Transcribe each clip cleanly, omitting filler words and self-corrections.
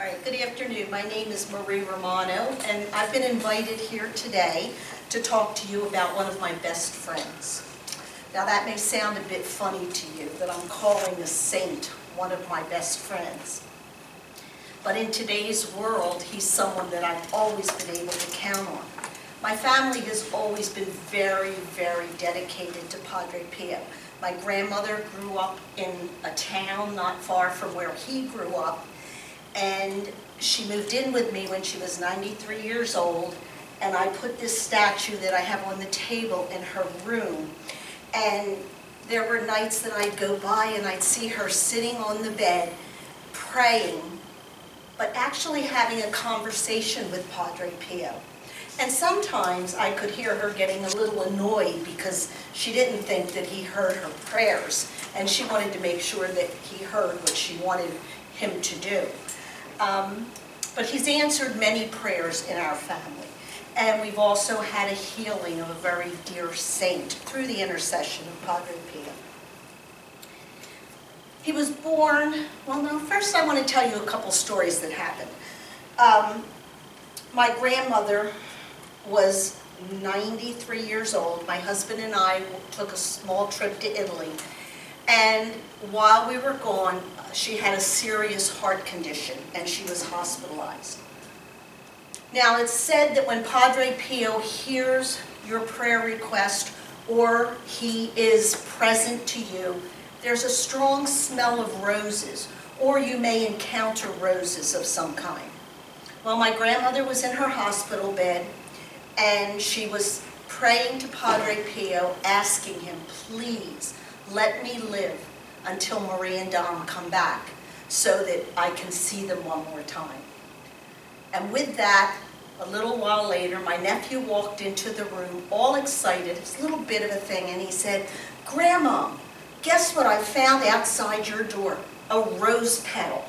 All right, good afternoon. My name is Marie Romano, and I've been invited here today to talk to you about one of my best friends. Now, that may sound a bit funny to you, that I'm calling a saint one of my best friends. But in today's world, he's someone that I've always been able to count on. My family has always been very, very dedicated to Padre Pio. My grandmother grew up in a town not far from where he grew up, and she moved in with me when she was 93 years old, and I put this statue that I have on the table in her room. And there were nights that I'd go by and I'd see her sitting on the bed praying, but actually having a conversation with Padre Pio. And sometimes I could hear her getting a little annoyed because she didn't think that he heard her prayers, and she wanted to make sure that he heard what she wanted him to do. But he's answered many prayers in our family. And we've also had a healing of a very dear saint through the intercession of Padre Pio. He was born, well, no, first I want to tell you a couple stories that happened. My grandmother was 93 years old. My husband and I took a small trip to Italy. And while we were gone, she had a serious heart condition, and she was hospitalized. Now, it's said that when Padre Pio hears your prayer request or he is present to you, there's a strong smell of roses, or you may encounter roses of some kind. Well, my grandmother was in her hospital bed, and she was praying to Padre Pio, asking him, please, let me live until Marie and Dom come back so that I can see them one more time. And with that, a little while later, my nephew walked into the room all excited. It's a little bit of a thing, and he said, Grandma, guess what I found outside your door? A rose petal.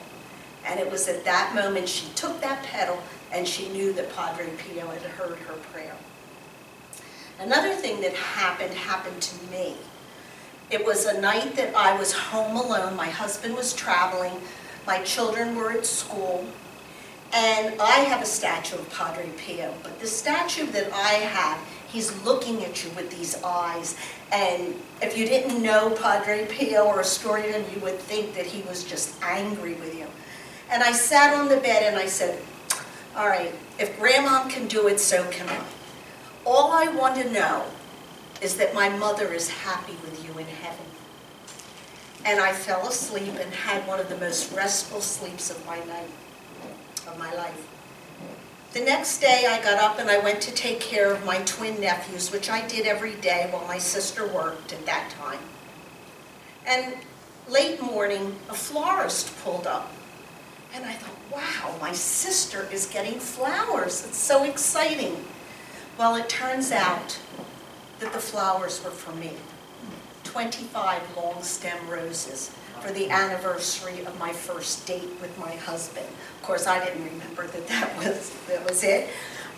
And it was at that moment she took that petal and she knew that Padre Pio had heard her prayer. Another thing that happened to me. It was a night that I was home alone. My husband was traveling. My children were at school. And I have a statue of Padre Pio. But the statue that I have, he's looking at you with these eyes. And if you didn't know Padre Pio or a story of him, you would think that he was just angry with you. And I sat on the bed and I said, all right, if Grandma can do it, so can I. All I want to know is that my mother is happy with you in heaven. And I fell asleep and had one of the most restful sleeps of my life. The next day I got up and I went to take care of my twin nephews, which I did every day while my sister worked at that time. And late morning, a florist pulled up. And I thought, wow, my sister is getting flowers. It's so exciting. Well, it turns out that the flowers were for me. 25 long stem roses for the anniversary of my first date with my husband. Of course, I didn't remember that was it.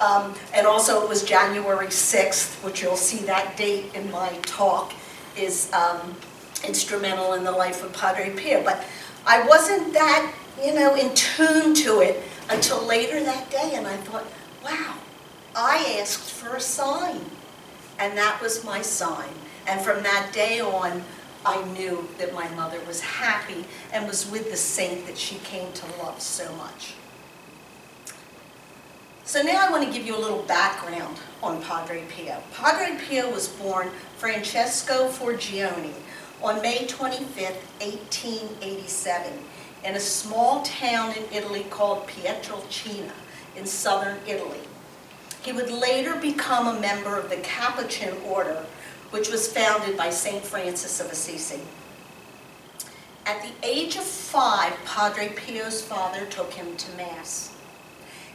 And also it was January 6th, which you'll see that date in my talk, is instrumental in the life of Padre Pio. But I wasn't that, in tune to it until later that day, and I thought, wow, I asked for a sign. And that was my sign. And from that day on, I knew that my mother was happy and was with the saint that she came to love so much. So now I want to give you a little background on Padre Pio. Padre Pio was born Francesco Forgione on May 25th, 1887, in a small town in Italy called Pietrelcina in southern Italy. He would later become a member of the Capuchin order, which was founded by St. Francis of Assisi. At the age of 5, Padre Pio's father took him to Mass.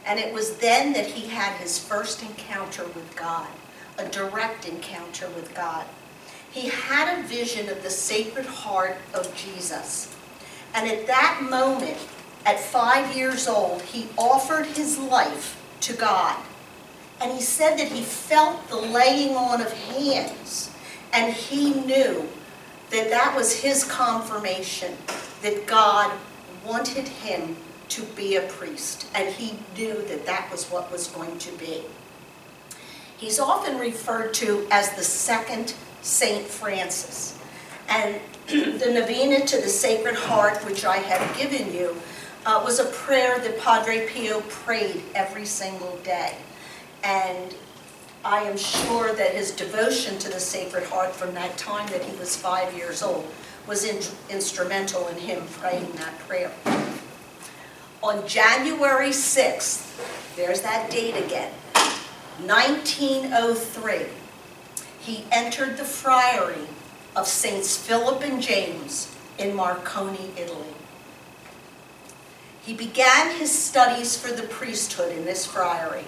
And it was then that he had his first encounter with God, a direct encounter with God. He had a vision of the Sacred Heart of Jesus. And at that moment, at 5 years old, he offered his life to God. And he said that he felt the laying on of hands, and he knew that that was his confirmation that God wanted him to be a priest, and he knew that that was what was going to be. He's often referred to as the second Saint Francis. And the Novena to the Sacred Heart, which I have given you, was a prayer that Padre Pio prayed every single day. And I am sure that his devotion to the Sacred Heart from that time that he was 5 years old was instrumental in him praying that prayer. On January 6th, there's that date again, 1903, he entered the friary of Saints Philip and James in Marconi, Italy. He began his studies for the priesthood in this friary,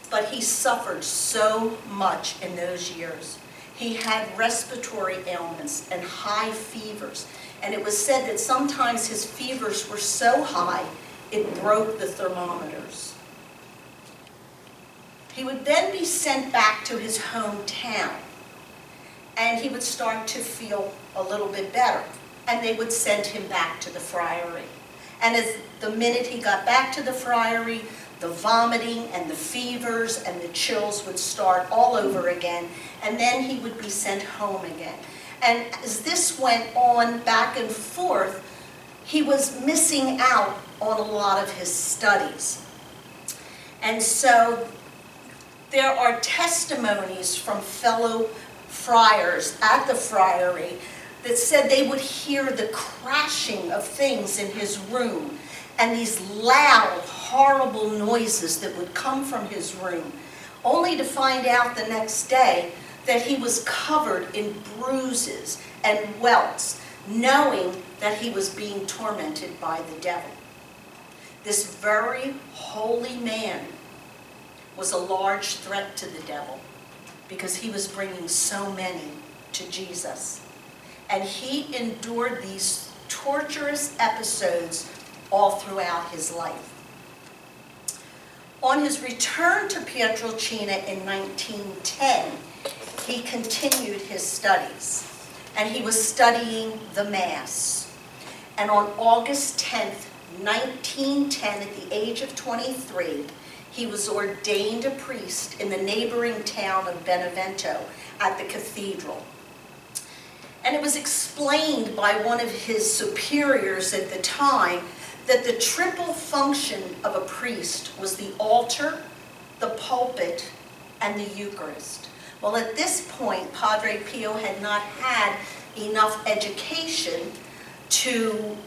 but he suffered so much in those years. He had respiratory ailments and high fevers, and it was said that sometimes his fevers were so high it broke the thermometers. He would then be sent back to his hometown, and he would start to feel a little bit better, and they would send him back to the friary. And as the minute he got back to the friary, the vomiting and the fevers and the chills would start all over again, and then he would be sent home again. And as this went on back and forth, he was missing out on a lot of his studies. And so there are testimonies from fellow friars at the friary that said they would hear the crashing of things in his room and these loud, horrible noises that would come from his room, only to find out the next day that he was covered in bruises and welts, knowing that he was being tormented by the devil. This very holy man was a large threat to the devil because he was bringing so many to Jesus. And he endured these torturous episodes all throughout his life. On his return to Pietrelcina in 1910, he continued his studies, and he was studying the Mass. And on August 10th, 1910, at the age of 23, he was ordained a priest in the neighboring town of Benevento at the cathedral. And it was explained by one of his superiors at the time that the triple function of a priest was the altar, the pulpit, and the Eucharist. Well, at this point, Padre Pio had not had enough education to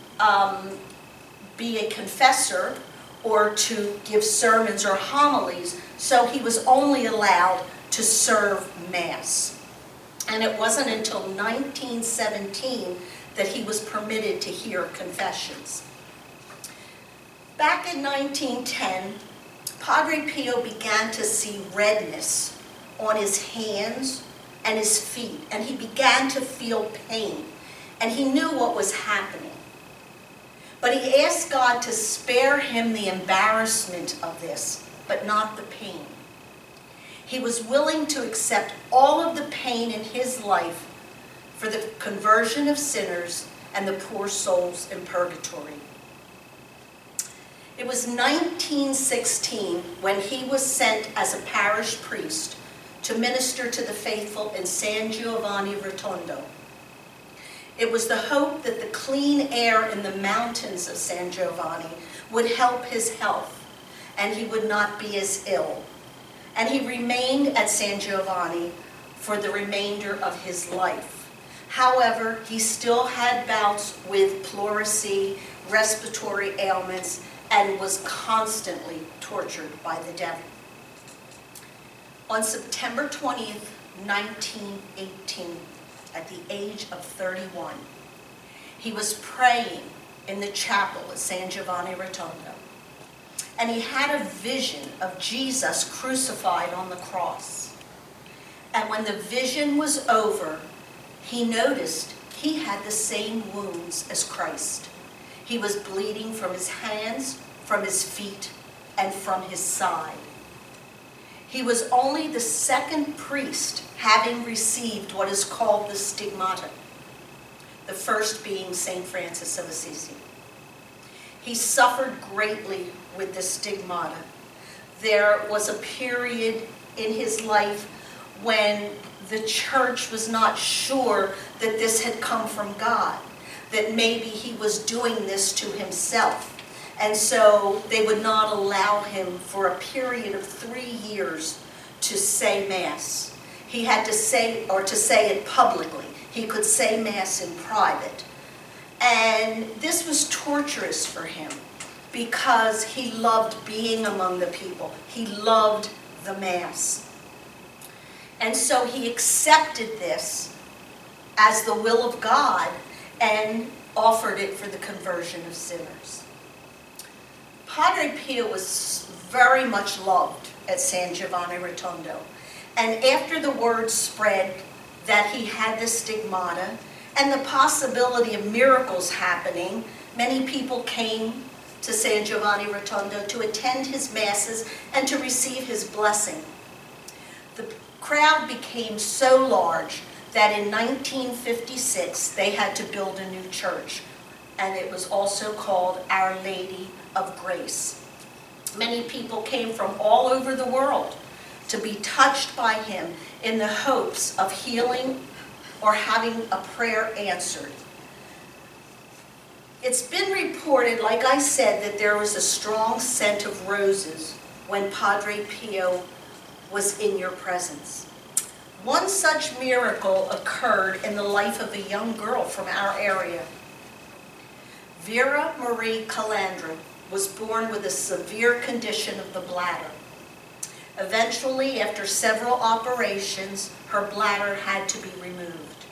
be a confessor or to give sermons or homilies, so he was only allowed to serve Mass. And it wasn't until 1917 that he was permitted to hear confessions. Back in 1910, Padre Pio began to see redness on his hands and his feet, and he began to feel pain, and he knew what was happening. But he asked God to spare him the embarrassment of this, but not the pain. He was willing to accept all of the pain in his life for the conversion of sinners and the poor souls in purgatory. It was 1916 when he was sent as a parish priest to minister to the faithful in San Giovanni Rotondo. It was the hope that the clean air in the mountains of San Giovanni would help his health and he would not be as ill. And he remained at San Giovanni for the remainder of his life. However, he still had bouts with pleurisy, respiratory ailments, and was constantly tortured by the devil. On September 20th, 1918, at the age of 31, he was praying in the chapel at San Giovanni Rotondo, and he had a vision of Jesus crucified on the cross. And when the vision was over, he noticed he had the same wounds as Christ. He was bleeding from his hands, from his feet, and from his side. He was only the second priest having received what is called the stigmata, the first being St. Francis of Assisi. He suffered greatly with the stigmata. There was a period in his life when the church was not sure that this had come from God, that maybe he was doing this to himself. And so they would not allow him for a period of 3 years to say Mass. He had to say it publicly. He could say Mass in private. And this was torturous for him because he loved being among the people. He loved the Mass. And so he accepted this as the will of God and offered it for the conversion of sinners. Padre Pio was very much loved at San Giovanni Rotondo. And after the word spread that he had the stigmata and the possibility of miracles happening, many people came to San Giovanni Rotondo to attend his masses and to receive his blessing. The crowd became so large that in 1956 they had to build a new church, and it was also called Our Lady of Grace. Many people came from all over the world to be touched by him in the hopes of healing or having a prayer answered. It's been reported, like I said, that there was a strong scent of roses when Padre Pio was in your presence. One such miracle occurred in the life of a young girl from our area. Vera Marie Calandra was born with a severe condition of the bladder. Eventually, after several operations, her bladder had to be removed,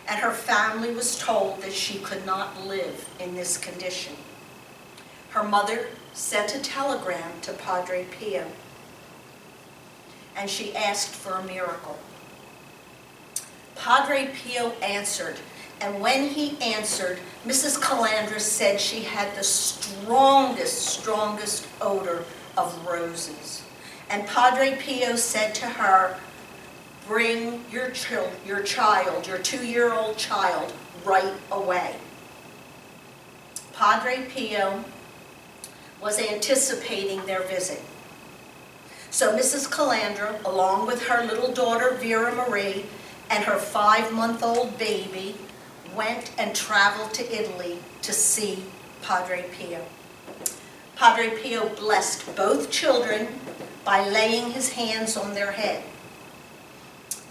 and her family was told that she could not live in this condition. Her mother sent a telegram to Padre Pio, and she asked for a miracle. Padre Pio answered, and when he answered, Mrs. Calandra said she had the strongest odor of roses. And Padre Pio said to her, bring your child, your 2-year-old child, right away. Padre Pio was anticipating their visit. So Mrs. Calandra, along with her little daughter Vera Marie and her 5-month-old baby, went and traveled to Italy to see Padre Pio. Padre Pio blessed both children by laying his hands on their head.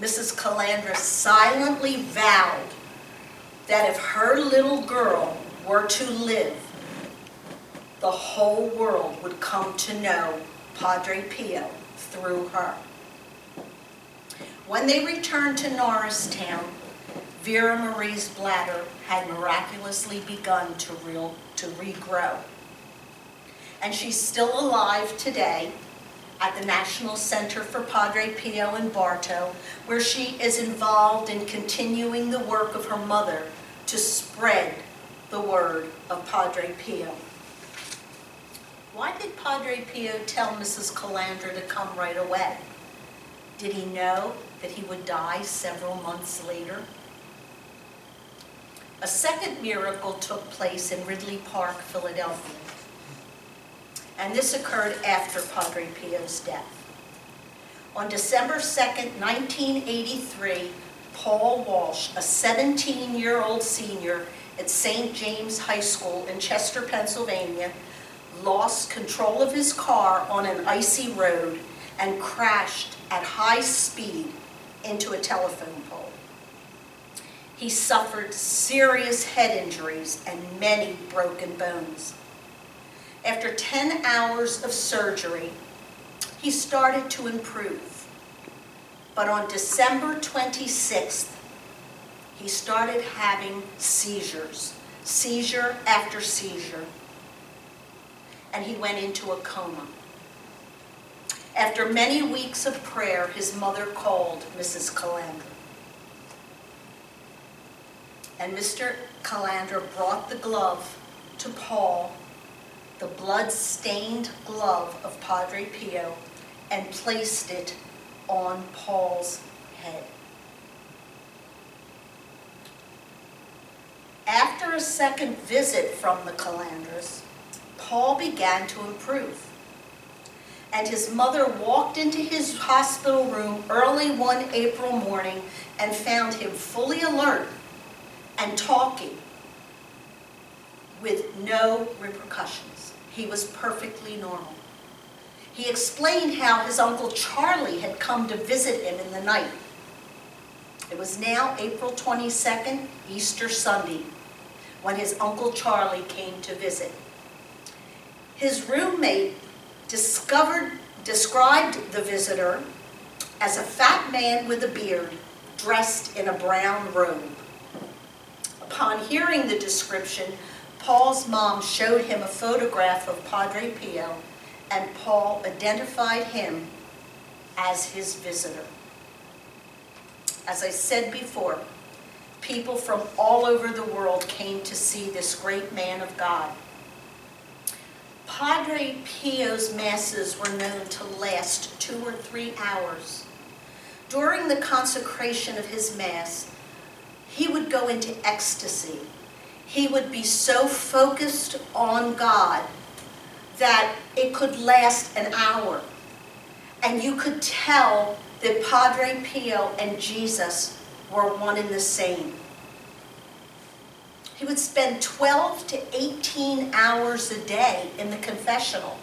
Mrs. Calandra silently vowed that if her little girl were to live, the whole world would come to know Padre Pio through her. When they returned to Norristown, Vera Marie's bladder had miraculously begun to regrow. And she's still alive today at the National Center for Padre Pio in Bartow, where she is involved in continuing the work of her mother to spread the word of Padre Pio. Why did Padre Pio tell Mrs. Calandra to come right away? Did he know that he would die several months later? A second miracle took place in Ridley Park, Philadelphia. And this occurred after Padre Pio's death. On December 2nd, 1983, Paul Walsh, a 17-year-old senior at St. James High School in Chester, Pennsylvania, lost control of his car on an icy road and crashed at high speed into a telephone pole. He suffered serious head injuries and many broken bones. After 10 hours of surgery, he started to improve. But on December 26th, he started having seizures, seizure after seizure, and he went into a coma. After many weeks of prayer, his mother called Mrs. Calandra. And Mr. Calandra brought the glove to Paul, the blood-stained glove of Padre Pio, and placed it on Paul's head. After a second visit from the Calandras, Paul began to improve. And his mother walked into his hospital room early one April morning and found him fully alert and talking with no repercussions. He was perfectly normal. He explained how his Uncle Charlie had come to visit him in the night. It was now April 22nd, Easter Sunday, when his Uncle Charlie came to visit. His roommate described the visitor as a fat man with a beard, dressed in a brown robe. Upon hearing the description, Paul's mom showed him a photograph of Padre Pio, and Paul identified him as his visitor. As I said before, people from all over the world came to see this great man of God. Padre Pio's masses were known to last 2 or 3 hours. During the consecration of his mass, he would go into ecstasy. He would be so focused on God that it could last an hour. And you could tell that Padre Pio and Jesus were one and the same. He would spend 12 to 18 hours a day in the confessional.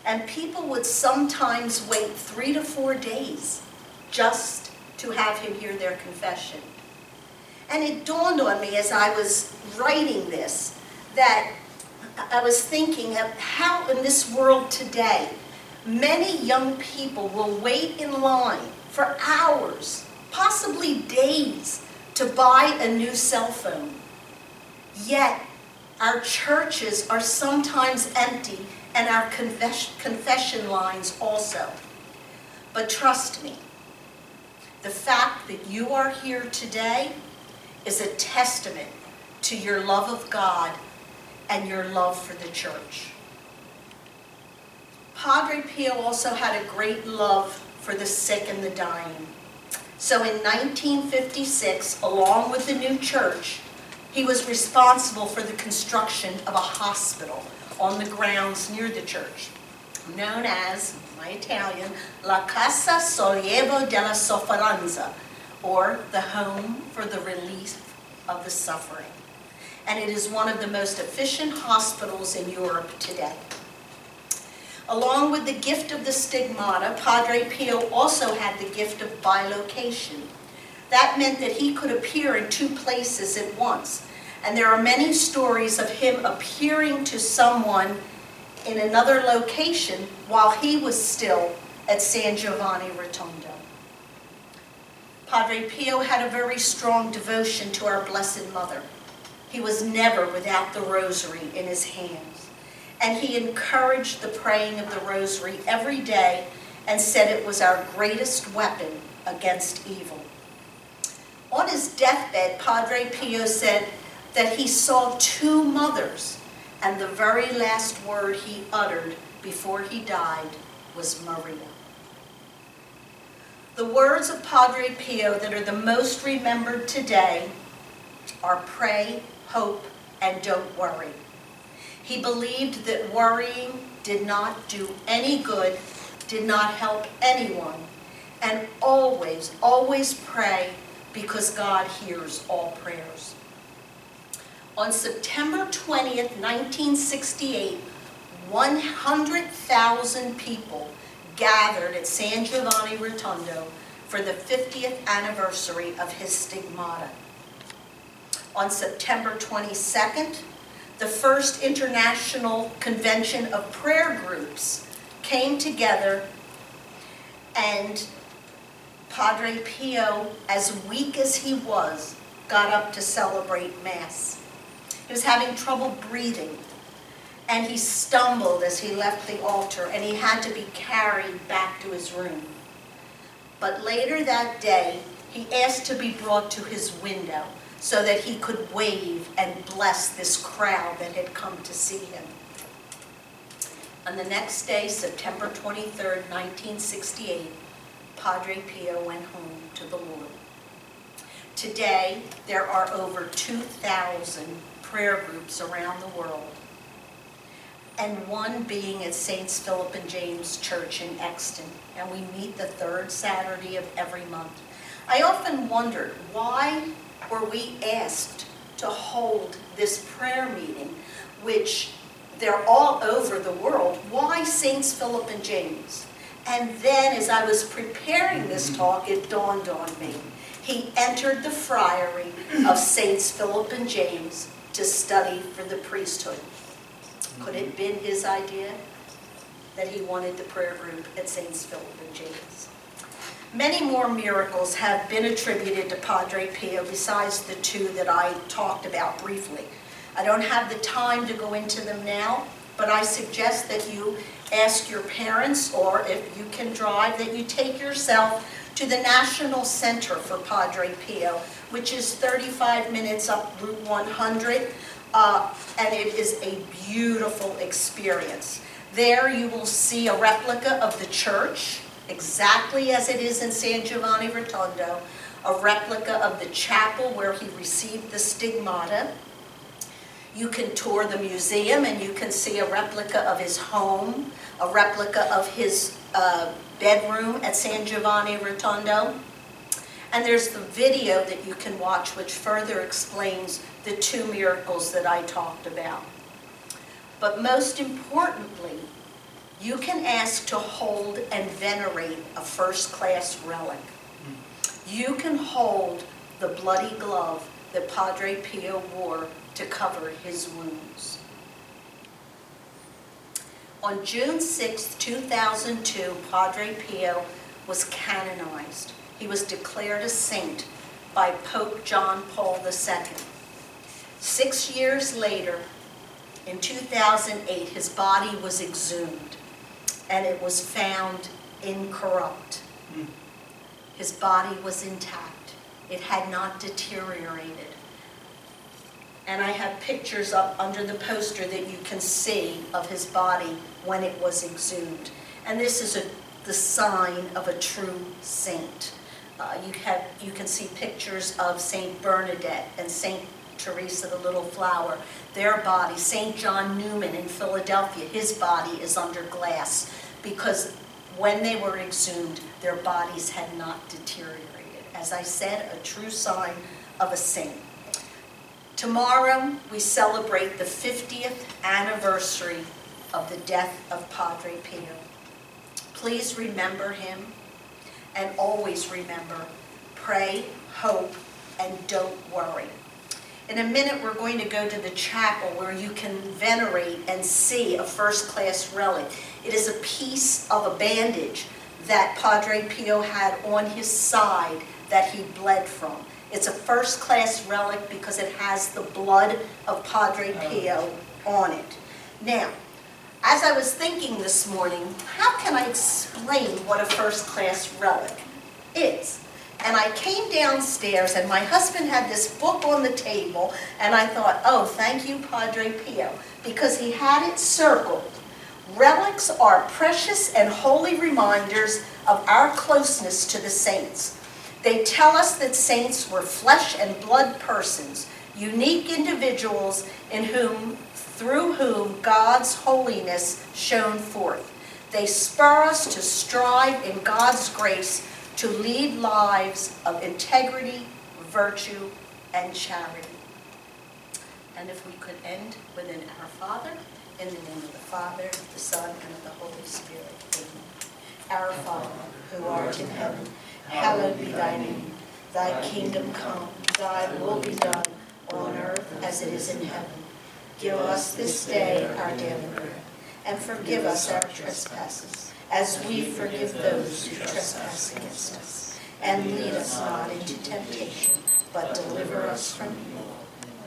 And people would sometimes wait 3 to 4 days just to have him hear their confession. And it dawned on me as I was writing this that I was thinking of how in this world today, many young people will wait in line for hours, possibly days, to buy a new cell phone. Yet, our churches are sometimes empty and our confession lines also. But trust me, the fact that you are here today is a testament to your love of God and your love for the church. Padre Pio also had a great love for the sick and the dying. So in 1956, along with the new church, he was responsible for the construction of a hospital on the grounds near the church, known as, my Italian, La Casa Sollievo della Sofferenza, or the Home for the Relief of the Suffering. And it is one of the most efficient hospitals in Europe today. Along with the gift of the stigmata, Padre Pio also had the gift of bilocation. That meant that he could appear in 2 places at once. And there are many stories of him appearing to someone in another location while he was still at San Giovanni Rotondo. Padre Pio had a very strong devotion to our Blessed Mother. He was never without the rosary in his hands. And he encouraged the praying of the rosary every day and said it was our greatest weapon against evil. On his deathbed, Padre Pio said that he saw 2 mothers, and the very last word he uttered before he died was Maria. The words of Padre Pio that are the most remembered today are pray, hope, and don't worry. He believed that worrying did not do any good, did not help anyone, and always, always pray because God hears all prayers. On September 20th, 1968, 100,000 people gathered at San Giovanni Rotondo for the 50th anniversary of his stigmata. On September 22nd, the first International Convention of Prayer Groups came together, and Padre Pio, as weak as he was, got up to celebrate Mass. He was having trouble breathing, and he stumbled as he left the altar, and he had to be carried back to his room. But later that day, he asked to be brought to his window so that he could wave and bless this crowd that had come to see him. On the next day, September 23rd, 1968, Padre Pio went home to the Lord. Today, there are over 2,000 prayer groups around the world, and one being at Saints Philip and James Church in Exton, and we meet the third Saturday of every month. I often wondered, why were we asked to hold this prayer meeting, which they're all over the world? Why Saints Philip and James? And then as I was preparing this talk, it dawned on me. He entered the friary of Saints Philip and James to study for the priesthood. Could it have been his idea that he wanted the prayer group at Saints Philip and James? Many more miracles have been attributed to Padre Pio besides the two that I talked about briefly. I don't have the time to go into them now, but I suggest that you ask your parents, or if you can drive, that you take yourself to the National Center for Padre Pio, which is 35 minutes up Route 100, and it is a beautiful experience. There you will see a replica of the church, exactly as it is in San Giovanni Rotondo, a replica of the chapel where he received the stigmata. You can tour the museum and you can see a replica of his home, a replica of his bedroom at San Giovanni Rotondo. And there's the video that you can watch which further explains the two miracles that I talked about. But most importantly, you can ask to hold and venerate a first-class relic. You can hold the bloody glove that Padre Pio wore to cover his wounds. On June 6, 2002, Padre Pio was canonized. He was declared a saint by Pope John Paul II. 6 years later, in 2008, his body was exhumed, and it was found incorrupt. His body was intact. It had not deteriorated. And I have pictures up under the poster that you can see of his body when it was exhumed. And this is the sign of a true saint. You can see pictures of Saint Bernadette and Saint Teresa the Little Flower, their body. Saint John Newman in Philadelphia, his body is under glass because when they were exhumed, their bodies had not deteriorated. As I said, a true sign of a saint. Tomorrow, we celebrate the 50th anniversary of the death of Padre Pio. Please remember him, and always remember, pray, hope, and don't worry. In a minute, we're going to go to the chapel where you can venerate and see a first-class relic. It is a piece of a bandage that Padre Pio had on his side that he bled from. It's a first-class relic because it has the blood of Padre Pio on it. Now, as I was thinking this morning, how can I explain what a first-class relic is? And I came downstairs and my husband had this book on the table, and I thought, oh, thank you, Padre Pio, because he had it circled. Relics are precious and holy reminders of our closeness to the saints. They tell us that saints were flesh and blood persons, unique individuals through whom God's holiness shone forth. They spur us to strive in God's grace to lead lives of integrity, virtue, and charity. And if we could end with an Our Father, in the name of the Father, of the Son, and of the Holy Spirit. Amen. Our Father, who art in heaven, hallowed be thy name. Thy kingdom come, thy will be done, on earth as it is in heaven. Give us this day our daily bread, and forgive us our trespasses, as we forgive those who trespass against us. And lead us not into temptation, but deliver us from evil.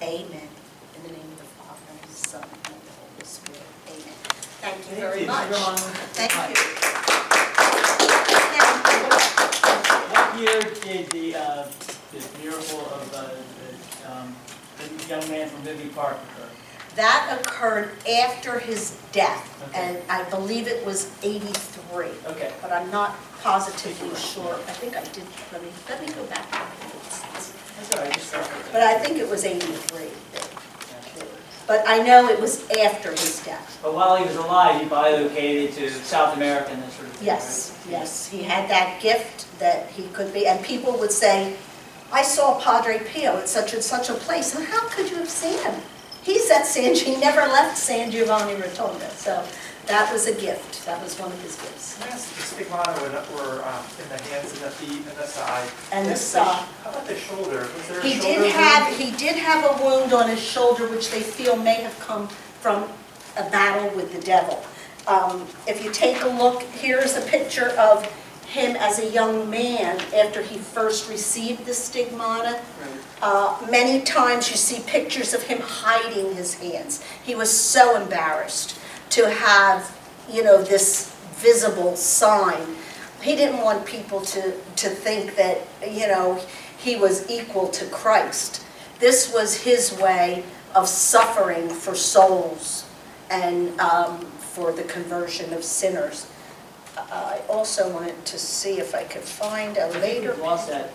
Amen. In the name of the Father, and the Son, and of the Holy Spirit. Amen. Thank you very much. Thank you. What year did the miracle of the young man from Vivi Park occur? That occurred after his death, Okay. and I believe it was 83. Okay. But I'm not positively sure. I think I did, let me go back. That's all right, just start with But I think it was 83 that but I know it was after his death. But while he was alive, he bilocated to South America and that sort of thing, Yes, right? yes, he had that gift that he could be, and people would say, I saw Padre Pio at such and such a place, and how could you have seen him? He's at he never left San Giovanni Rotondo, so that was a gift, that was one of his gifts. Yes, the stigmata were in the hands and the feet and the side. And the side. How about the shoulder? Was there a He shoulder did have a wound on his shoulder, which they feel may have come from a battle with the devil. If you take a look, here's a picture of him as a young man after he first received the stigmata. Many times you see pictures of him hiding his hands. He was so embarrassed to have, this visible sign. He didn't want people to think that, he was equal to Christ. This was his way of suffering for souls and for the conversion of sinners. I also wanted to see if I could find a later... He lost that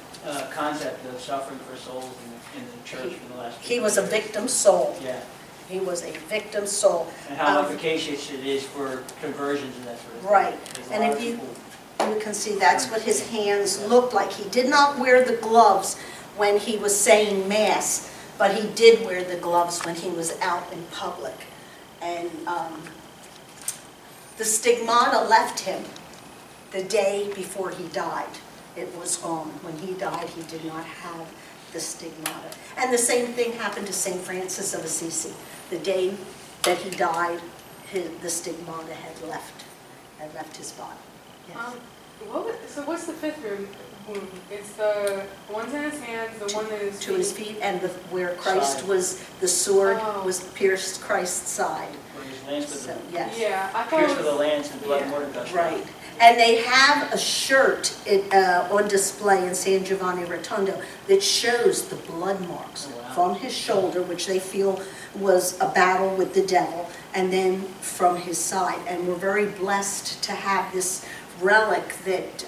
concept of suffering for souls in the church for the last... He was a victim soul. Yeah. He was a victim soul. And how efficacious it is for conversions and that sort of thing. Right. There's a And lot if of you people- can see, that's what his hands looked like. He did not wear the gloves when he was saying Mass, but he did wear the gloves when he was out in public. And the stigmata left him the day before he died. It was gone. When he died, he did not have the stigmata. And the same thing happened to St. Francis of Assisi. The day that he died, the stigmata had left his body. Yes. So what's the fifth wound? It's the ones in his hands, the one in his To his feet. feet, and where Christ Side. was, the sword Oh. was pierced Christ's side. Where he was lanced with So, the... yes. Yeah, I thought Pierced it with a was, lance and blood yeah. mortar gush. Right. And they have a shirt on display in San Giovanni Rotondo that shows the blood marks Oh, wow. from his shoulder, which they feel was a battle with the devil, and then from his side. And we're very blessed to have this relic that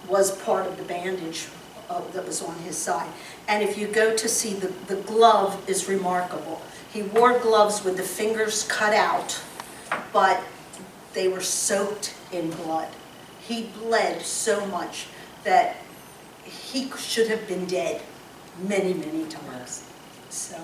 was part of the bandage that was on his side. And if you go to see, the glove is remarkable. He wore gloves with the fingers cut out, but they were soaked in blood. He bled so much that he should have been dead many, many times. So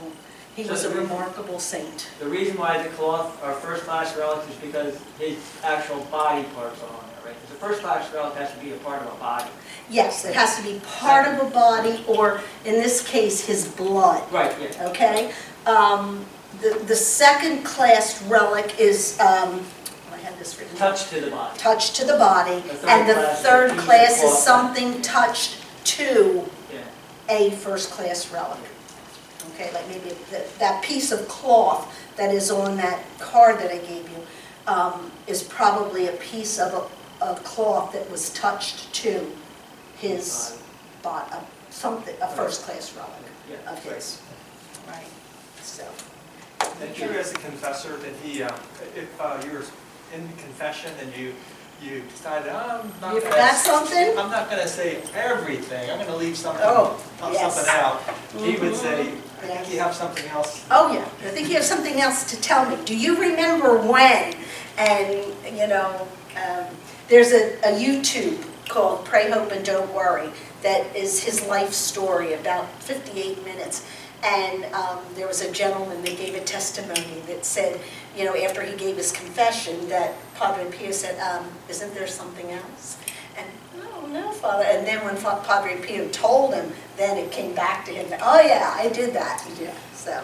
he was a remarkable saint. The reason why the cloth are first-class relics is because his actual body parts are on there, right? Because the first-class relic has to be a part of a body. Yes, it has to be part of a body, or in this case, his blood. Right, yeah. Okay? The second class relic is, I have this written down. Touch to the body. Touch to the body. The third And the class is third a piece of class is cloth. something touched to Yeah. a first-class relic. Okay, like maybe that piece of cloth that is on that card that I gave you is probably a piece of a cloth that was touched to his body, a first-class relic Yeah, of right. his. Right, so. Did you, as a confessor, that he, if you were in confession and you decided, I'm not You gonna forgot something? I'm not going to say everything. I'm going to leave something, Oh, yes. something out. He would say, I Yes. think you have something else. Oh, yeah, I think you have something else to tell me. Do you remember when? And, there's a YouTube called Pray, Hope, and Don't Worry that is his life story, about 58 minutes. And there was a gentleman that gave a testimony that said, after he gave his confession, that Padre Pio said, isn't there something else? And, no, Father. And then when Padre Pio told him, then it came back to him, oh yeah, I did that. Yeah, so.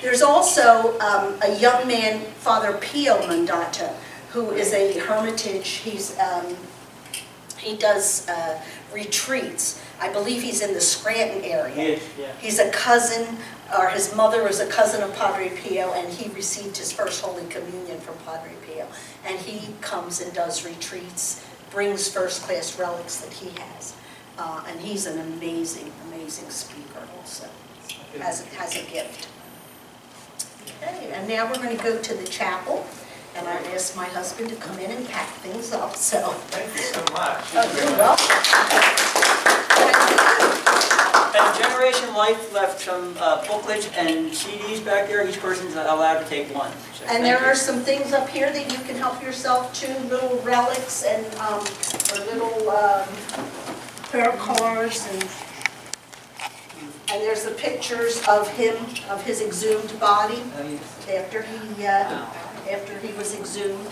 There's also a young man, Father Pio Mandato, who is a hermitage. He does retreats. I believe he's in the Scranton area. Yes, yeah. He's a cousin, or his mother was a cousin of Padre Pio, and he received his first Holy Communion from Padre Pio. And he comes and does retreats, brings first-class relics that he has. And he's an amazing, amazing speaker also, has a gift. Okay, and now we're going to go to the chapel, and I've asked my husband to come in and pack things up, so. Thank you so much. Oh, you're welcome. And Generation Life left some booklets and CDs back there. Each person's allowed to take one. So And thank there you. are some things up here that you can help yourself to, little relics and, or little, prayer cards and there's the pictures of him, of his exhumed body after he was exhumed.